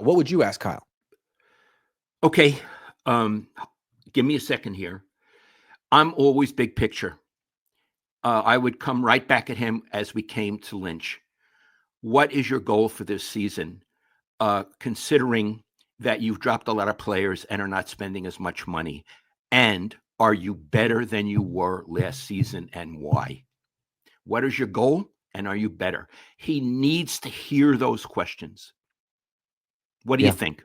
What would you ask Kyle? Okay, give me a second here. I'm always big picture. I would come right back at him as we came to Lynch. What is your goal for this season? Considering that you've dropped a lot of players and are not spending as much money, and are you better than you were last season, and why? What is your goal, and are you better? He needs to hear those questions. What do you think?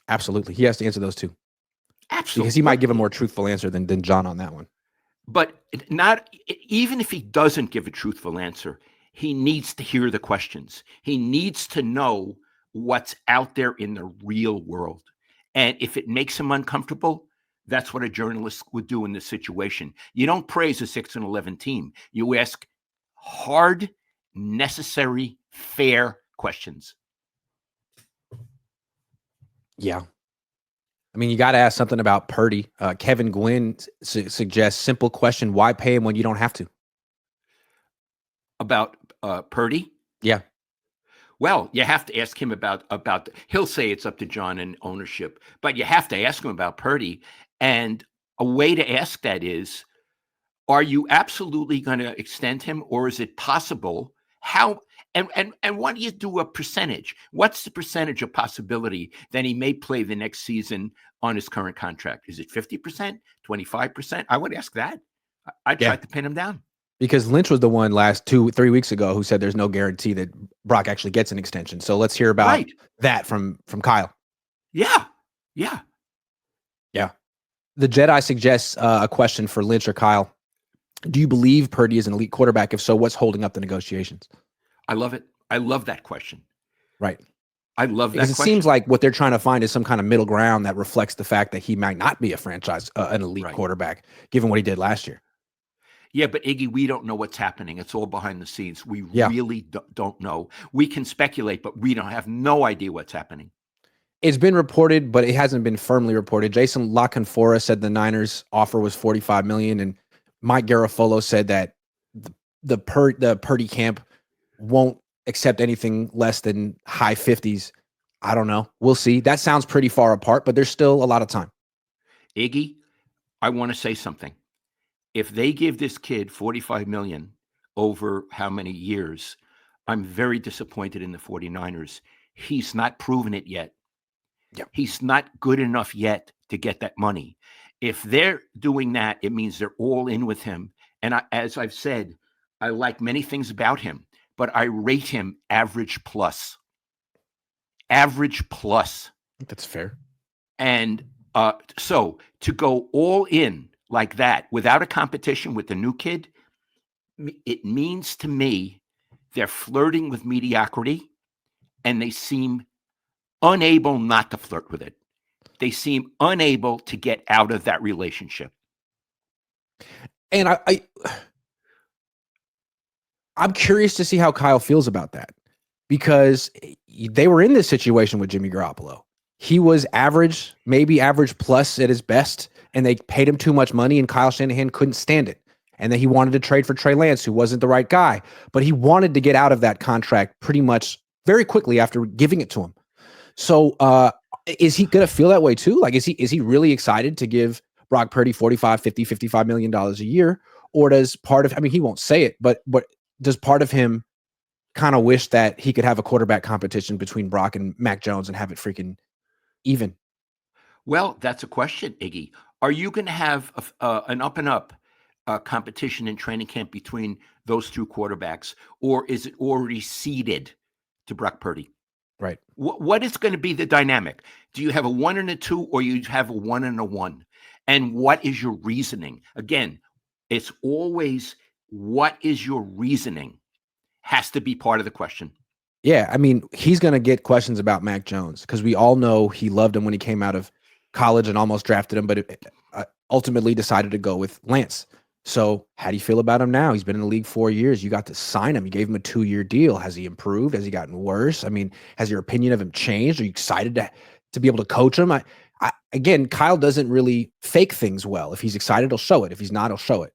Absolutely. He has to answer those too. Absolutely. Because he might give a more truthful answer than John on that one. But not even if he doesn't give a truthful answer, he needs to hear the questions. He needs to know what's out there in the real world. And if it makes him uncomfortable, that's what a journalist would do in this situation. You don't praise a 6-11 team. You ask hard, necessary, fair questions. Yeah. I mean, you got to ask something about Purdy. Kevin Gwynn suggests simple question: why pay him when you don't have to? About Purdy? Yeah. Well, you have to ask him about. He'll say it's up to John and ownership, but you have to ask him about Purdy. And a way to ask that is, are you absolutely going to extend him, or is it possible? How and why do you do a percentage? What's the percentage of possibility that he may play the next season on his current contract? Is it 50%, 25%? I would ask that. I'd try to pin him down. Because Lynch was the one 2-3 weeks ago who said there's no guarantee that Brock actually gets an extension. So let's hear about that from Kyle. Yeah. The Jedi suggests a question for Lynch or Kyle. Do you believe Purdy is an elite quarterback? If so, what's holding up the negotiations? I love it. I love that question. Right. I love that because it question. seems like what they're trying to find is some kind of middle ground that reflects the fact that he might not be a franchise, an elite quarterback, given what he did last year. Yeah, but Iggy, we don't know what's happening. It's all behind the scenes. We really don't know. We can speculate, but we have no idea what's happening. It's been reported, but it hasn't been firmly reported. Jason La Canfora said the Niners' offer was $45 million, and Mike Garafolo said that the Purdy camp won't accept anything less than high 50s. I don't know. We'll see. That sounds pretty far apart, but there's still a lot of time. Iggy, I want to say something. If they give this kid $45 million over how many years, I'm very disappointed in the 49ers. He's not proven it yet. Yeah. He's not good enough yet to get that money. If they're doing that, it means they're all in with him. And as I've said, I like many things about him, but I rate him average plus. Average plus. I think that's fair. And so to go all in like that without a competition with the new kid, it means to me they're flirting with mediocrity, and they seem unable not to flirt with it. They seem unable to get out of that relationship. And I'm curious to see how Kyle feels about that, because they were in this situation with Jimmy Garoppolo. He was average, maybe average plus at his best, and they paid him too much money, and Kyle Shanahan couldn't stand it. And then he wanted to trade for Trey Lance, who wasn't the right guy, but he wanted to get out of that contract pretty much very quickly after giving it to him. So is he going to feel that way too? Like, is he really excited to give Brock Purdy $45 million a year? Or does part of, I mean, he won't say it, but does part of him kind of wish that he could have a quarterback competition between Brock and Mac Jones and have it freaking even? Well, that's a question, Iggy. Are you going to have an up and up competition in training camp between those two quarterbacks, or is it already ceded to Brock Purdy? Right. What is going to be the dynamic? Do you have a 1 and a 2, or you have a 1 and a 1? And what is your reasoning? Again, it's always what is your reasoning has to be part of the question. Yeah, I mean, he's going to get questions about Mac Jones because we all know he loved him when he came out of college and almost drafted him, but ultimately decided to go with Lance. So how do you feel about him now? He's been in the league 4 years. You got to sign him. You gave him a 2-year deal. Has he improved? Has he gotten worse? I mean, has your opinion of him changed? Are you excited to be able to coach him? Again, Kyle doesn't really fake things well. If he's excited, he'll show it. If he's not, he'll show it.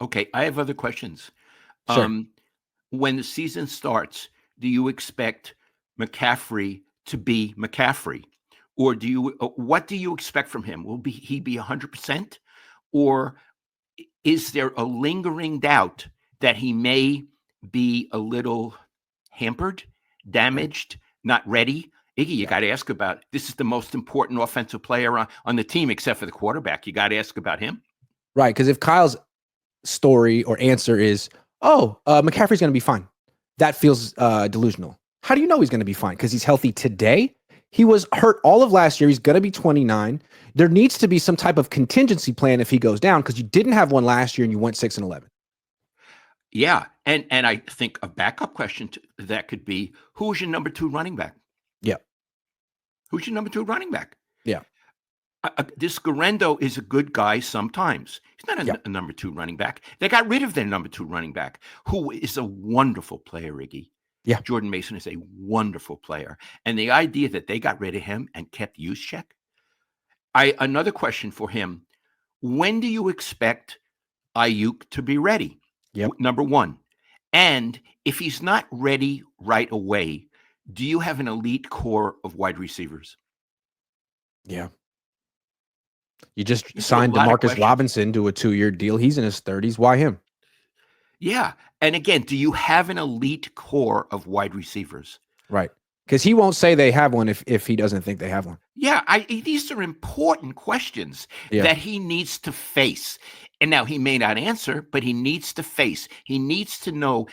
Okay, I have other questions. Sure. When the season starts, do you expect McCaffrey to be McCaffrey? Or what do you expect from him? Will he be 100%? Or is there a lingering doubt that he may be a little hampered, damaged, not ready? Iggy, you got to ask about, this is the most important offensive player on the team, except for the quarterback. You got to ask about him. Right. Because if Kyle's story or answer is, McCaffrey's going to be fine, that feels delusional. How do you know he's going to be fine? Because he's healthy today. He was hurt all of last year. He's going to be 29. There needs to be some type of contingency plan if he goes down, because you didn't have one last year and you went 6-11. Yeah. And I think a backup question that could be, who's your number 2 running back? Yeah. Who's your number 2 running back? Yeah. This Garendo is a good guy sometimes. He's not a number 2 running back. They got rid of their number 2 running back, who is a wonderful player, Iggy. Yeah. Jordan Mason is a wonderful player. And the idea that they got rid of him and kept Juszczyk. Another question for him. When do you expect Ayuk to be ready? Yep. Number 1. And if he's not ready right away, do you have an elite core of wide receivers? Yeah. You just signed DeMarcus Robinson to a 2-year deal. He's in his 30s. Why him? Yeah. And again, do you have an elite core of wide receivers? Right. Because he won't say they have one if he doesn't think they have one. Yeah. These are important questions that he needs to face. And now he may not answer, but he needs to face. He needs to know.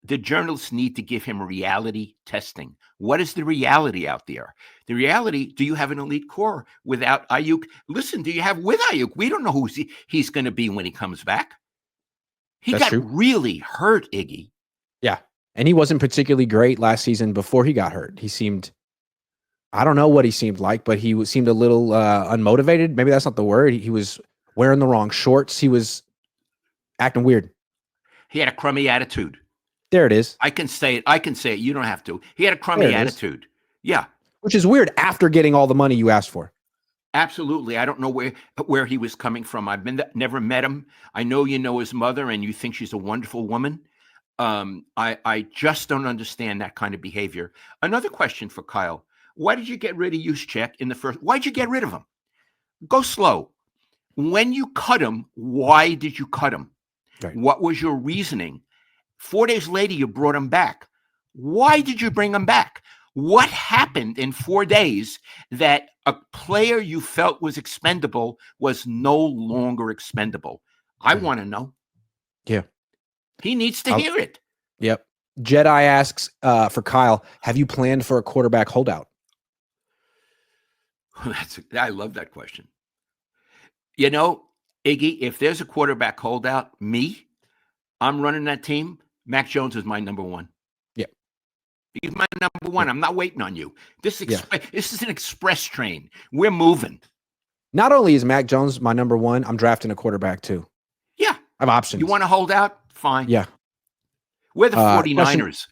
The journalists need to give him reality testing. What is the reality out there? The reality, do you have an elite core without Ayuk? Listen, do you have with Ayuk? We don't know who he's going to be when he comes back. That's true. Really hurt, Iggy. Yeah. And he wasn't particularly great last season before he got hurt. He seemed, I don't know what he seemed like, but he seemed a little unmotivated. Maybe that's not the word. He was wearing the wrong shorts. He was acting weird. He had a crummy attitude. There it is. I can say it. You don't have to. He had a crummy attitude. Yeah. Which is weird after getting all the money you asked for. Absolutely. I don't know where he was coming from. I've never met him. I know you know his mother and you think she's a wonderful woman. I just don't understand that kind of behavior. Another question for Kyle. Why did you get rid of Juszczyk in the first? Why'd you get rid of him? Go slow. When you cut him, why did you cut him? Right. What was your reasoning? 4 days later, you brought him back. Why did you bring him back? What happened in 4 days that a player you felt was expendable was no longer expendable? I want to know. Yeah. He needs to hear it. Yep. Jedi asks for Kyle, have you planned for a quarterback holdout? I love that question. You know, Iggy, if there's a quarterback holdout, I'm running that team. Mac Jones is my number 1. Yeah. He's my number 1. I'm not waiting on you. This is an express train. We're moving. Not only is Mac Jones my number 1, I'm drafting a quarterback too. Yeah. I have options. You want to hold out? Fine. Yeah. We're the 49ers.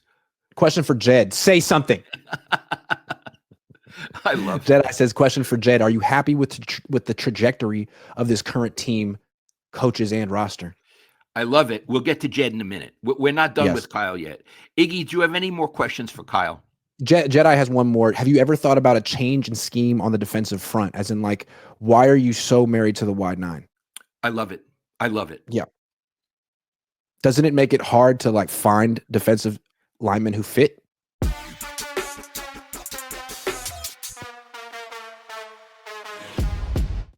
Question for Jed. Say something. I love Jedi says, question for Jed. Are you happy with the trajectory of this current team, coaches, and roster? I love it. We'll get to Jed in a minute. We're not done with Kyle yet. Iggy, do you have any more questions for Kyle? Jedi has one more. Have you ever thought about a change in scheme on the defensive front? As in, like, why are you so married to the wide 9? I love it. I love it. Yeah. Doesn't it make it hard to, like, find defensive linemen who fit?